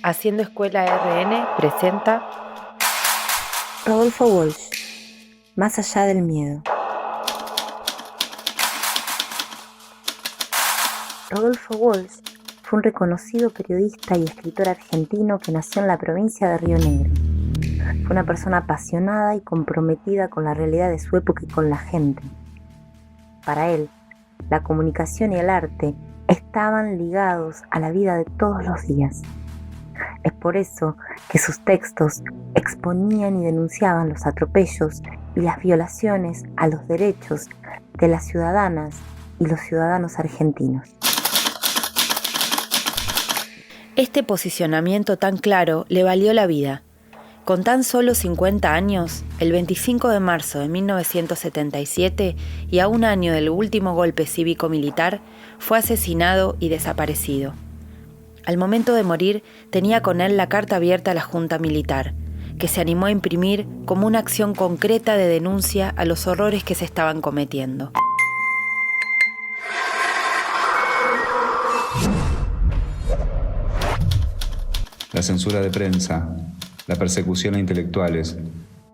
Haciendo Escuela RN presenta Rodolfo Walsh, Más allá del miedo. Rodolfo Walsh fue un reconocido periodista y escritor argentino que nació en la provincia de Río Negro. Fue una persona apasionada y comprometida con la realidad de su época y con la gente. Para él, la comunicación y el arte estaban ligados a la vida de todos los días. Es por eso que sus textos exponían y denunciaban los atropellos y las violaciones a los derechos de las ciudadanas y los ciudadanos argentinos. Este posicionamiento tan claro le valió la vida. Con tan solo 50 años, el 25 de marzo de 1977 y a un año del último golpe cívico-militar, fue asesinado y desaparecido. Al momento de morir, tenía con él la carta abierta a la Junta Militar, que se animó a imprimir como una acción concreta de denuncia a los horrores que se estaban cometiendo. La censura de prensa, la persecución a intelectuales,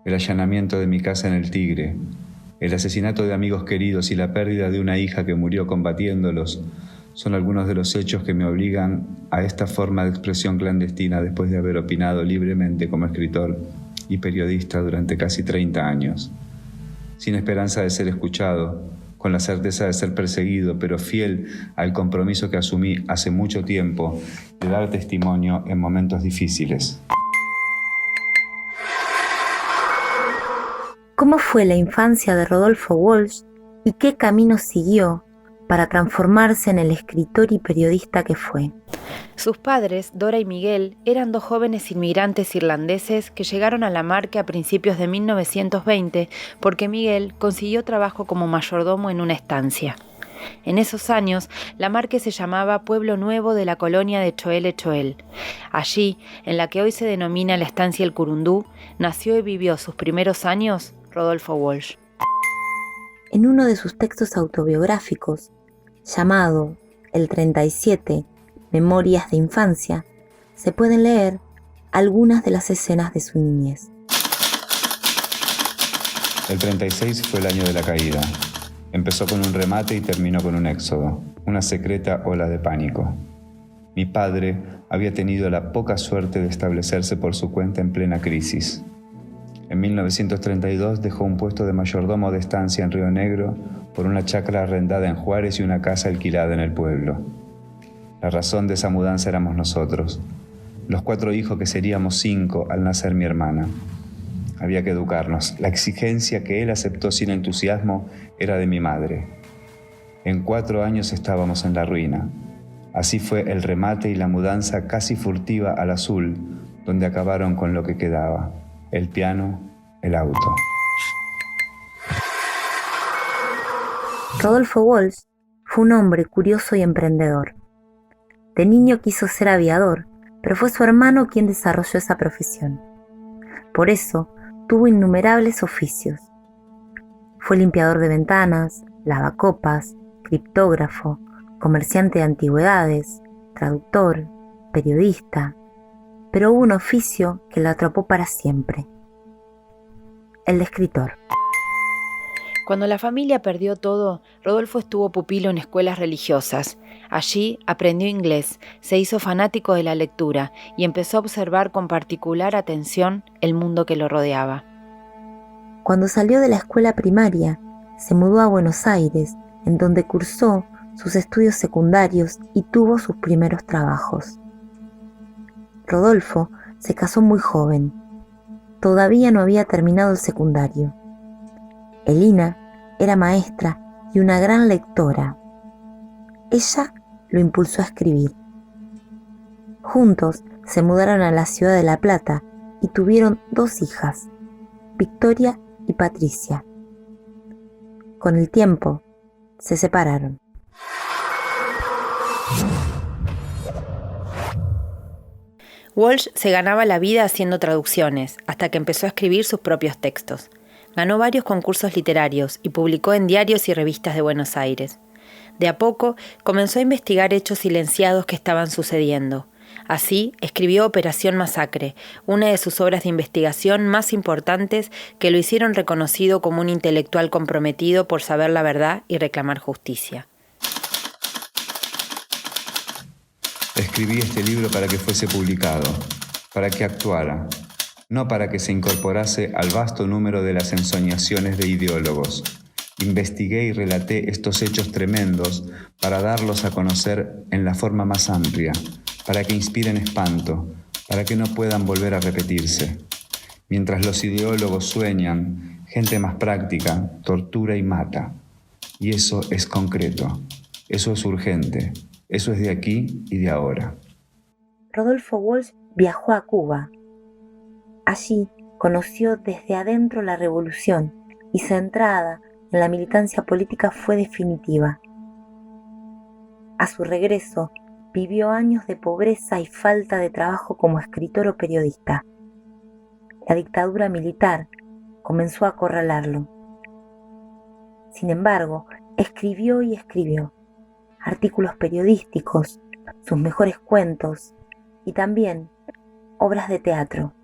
el allanamiento de mi casa en el Tigre, el asesinato de amigos queridos y la pérdida de una hija que murió combatiéndolos son algunos de los hechos que me obligan a esta forma de expresión clandestina después de haber opinado libremente como escritor y periodista durante casi 30 años. Sin esperanza de ser escuchado, con la certeza de ser perseguido, pero fiel al compromiso que asumí hace mucho tiempo de dar testimonio en momentos difíciles. ¿Cómo fue la infancia de Rodolfo Walsh y qué camino siguió para transformarse en el escritor y periodista que fue? Sus padres, Dora y Miguel, eran dos jóvenes inmigrantes irlandeses que llegaron a Lamarque a principios de 1920 porque Miguel consiguió trabajo como mayordomo en una estancia. En esos años, Lamarque se llamaba Pueblo Nuevo de la colonia de Choel. Allí, en la que hoy se denomina la estancia El Curundú, nació y vivió sus primeros años Rodolfo Walsh. En uno de sus textos autobiográficos, llamado El 37, Memorias de Infancia, se pueden leer algunas de las escenas de su niñez. El 36 fue el año de la caída. Empezó con un remate y terminó con un éxodo, una secreta ola de pánico. Mi padre había tenido la poca suerte de establecerse por su cuenta en plena crisis. En 1932 dejó un puesto de mayordomo de estancia en Río Negro por una chacra arrendada en Juárez y una casa alquilada en el pueblo. La razón de esa mudanza éramos nosotros, los 4 hijos que seríamos 5 al nacer mi hermana. Había que educarnos. La exigencia que él aceptó sin entusiasmo era de mi madre. En 4 años estábamos en la ruina. Así fue el remate y la mudanza casi furtiva al Azul, donde acabaron con lo que quedaba. El piano, el auto. Rodolfo Walsh fue un hombre curioso y emprendedor. De niño quiso ser aviador, pero fue su hermano quien desarrolló esa profesión. Por eso, tuvo innumerables oficios. Fue limpiador de ventanas, lavacopas, criptógrafo, comerciante de antigüedades, traductor, periodista, pero hubo un oficio que lo atrapó para siempre: el de escritor. Cuando la familia perdió todo, Rodolfo estuvo pupilo en escuelas religiosas. Allí aprendió inglés, se hizo fanático de la lectura y empezó a observar con particular atención el mundo que lo rodeaba. Cuando salió de la escuela primaria, se mudó a Buenos Aires, en donde cursó sus estudios secundarios y tuvo sus primeros trabajos. Rodolfo se casó muy joven. Todavía no había terminado el secundario. Elina era maestra y una gran lectora. Ella lo impulsó a escribir. Juntos se mudaron a la ciudad de La Plata y tuvieron 2 hijas, Victoria y Patricia. Con el tiempo, se separaron. Walsh se ganaba la vida haciendo traducciones, hasta que empezó a escribir sus propios textos. Ganó varios concursos literarios y publicó en diarios y revistas de Buenos Aires. De a poco comenzó a investigar hechos silenciados que estaban sucediendo. Así, escribió Operación Masacre, una de sus obras de investigación más importantes que lo hicieron reconocido como un intelectual comprometido por saber la verdad y reclamar justicia. Escribí este libro para que fuese publicado, para que actuara, no para que se incorporase al vasto número de las ensoñaciones de ideólogos. Investigué y relaté estos hechos tremendos para darlos a conocer en la forma más amplia, para que inspiren espanto, para que no puedan volver a repetirse. Mientras los ideólogos sueñan, gente más práctica tortura y mata. Y eso es concreto, eso es urgente, eso es de aquí y de ahora. Rodolfo Walsh viajó a Cuba. Allí conoció desde adentro la revolución y su entrada en la militancia política fue definitiva. A su regreso, vivió años de pobreza y falta de trabajo como escritor o periodista. La dictadura militar comenzó a acorralarlo. Sin embargo, escribió y escribió artículos periodísticos, sus mejores cuentos y también obras de teatro.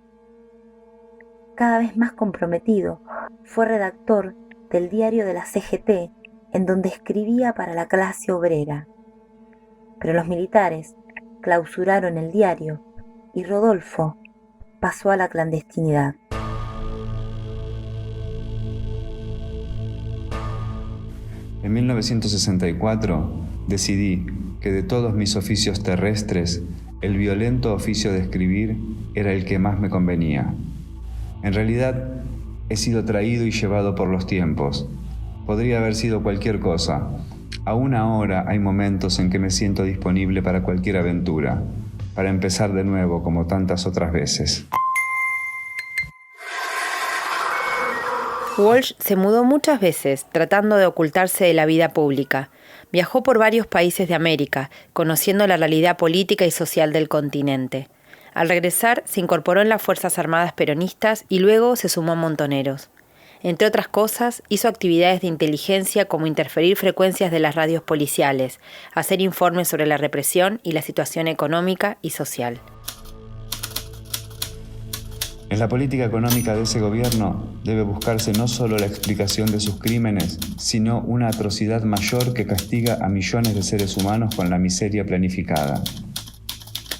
Cada vez más comprometido, fue redactor del diario de la CGT, en donde escribía para la clase obrera. Pero los militares clausuraron el diario y Rodolfo pasó a la clandestinidad. En 1964 decidí que de todos mis oficios terrestres, el violento oficio de escribir era el que más me convenía. En realidad, he sido traído y llevado por los tiempos. Podría haber sido cualquier cosa. Aún ahora hay momentos en que me siento disponible para cualquier aventura, para empezar de nuevo como tantas otras veces. Walsh se mudó muchas veces, tratando de ocultarse de la vida pública. Viajó por varios países de América, conociendo la realidad política y social del continente. Al regresar, se incorporó en las Fuerzas Armadas peronistas y luego se sumó a Montoneros. Entre otras cosas, hizo actividades de inteligencia como interferir frecuencias de las radios policiales, hacer informes sobre la represión y la situación económica y social. En la política económica de ese gobierno debe buscarse no solo la explicación de sus crímenes, sino una atrocidad mayor que castiga a millones de seres humanos con la miseria planificada.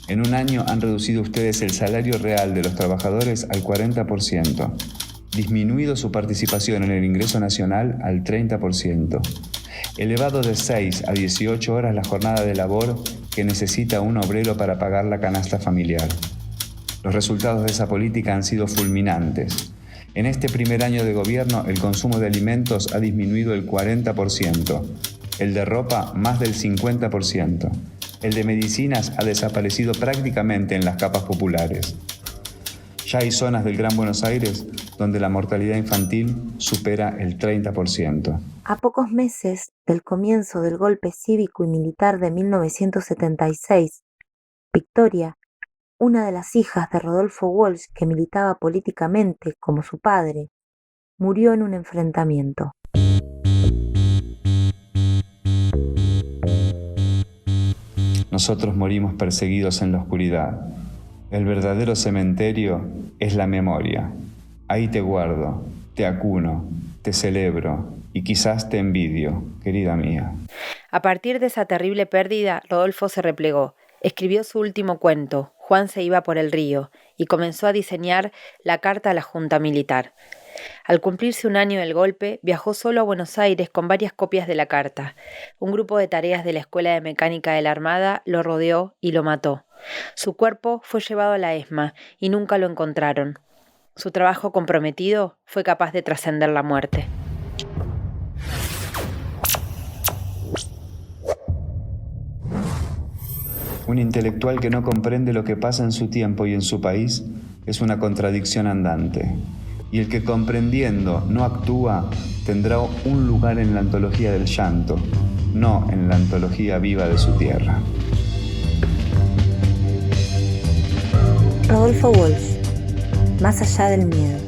En un año han reducido ustedes el salario real de los trabajadores al 40%, disminuido su participación en el ingreso nacional al 30%, elevado de 6 a 18 horas la jornada de labor que necesita un obrero para pagar la canasta familiar. Los resultados de esa política han sido fulminantes. En este primer año de gobierno, el consumo de alimentos ha disminuido el 40%, el de ropa más del 50%, el de medicinas ha desaparecido prácticamente en las capas populares. Ya hay zonas del Gran Buenos Aires donde la mortalidad infantil supera el 30%. A pocos meses del comienzo del golpe cívico y militar de 1976, Victoria, una de las hijas de Rodolfo Walsh que militaba políticamente como su padre, murió en un enfrentamiento. Nosotros morimos perseguidos en la oscuridad. El verdadero cementerio es la memoria. Ahí te guardo, te acuno, te celebro y quizás te envidio, querida mía. A partir de esa terrible pérdida, Rodolfo se replegó. Escribió su último cuento, Juan se iba por el río, y comenzó a diseñar la carta a la Junta Militar. Al cumplirse un año del golpe, viajó solo a Buenos Aires con varias copias de la carta. Un grupo de tareas de la Escuela de Mecánica de la Armada lo rodeó y lo mató. Su cuerpo fue llevado a la ESMA y nunca lo encontraron. Su trabajo comprometido fue capaz de trascender la muerte. Un intelectual que no comprende lo que pasa en su tiempo y en su país es una contradicción andante. Y el que comprendiendo no actúa tendrá un lugar en la antología del llanto, no en la antología viva de su tierra. Rodolfo Walsh, Más allá del miedo.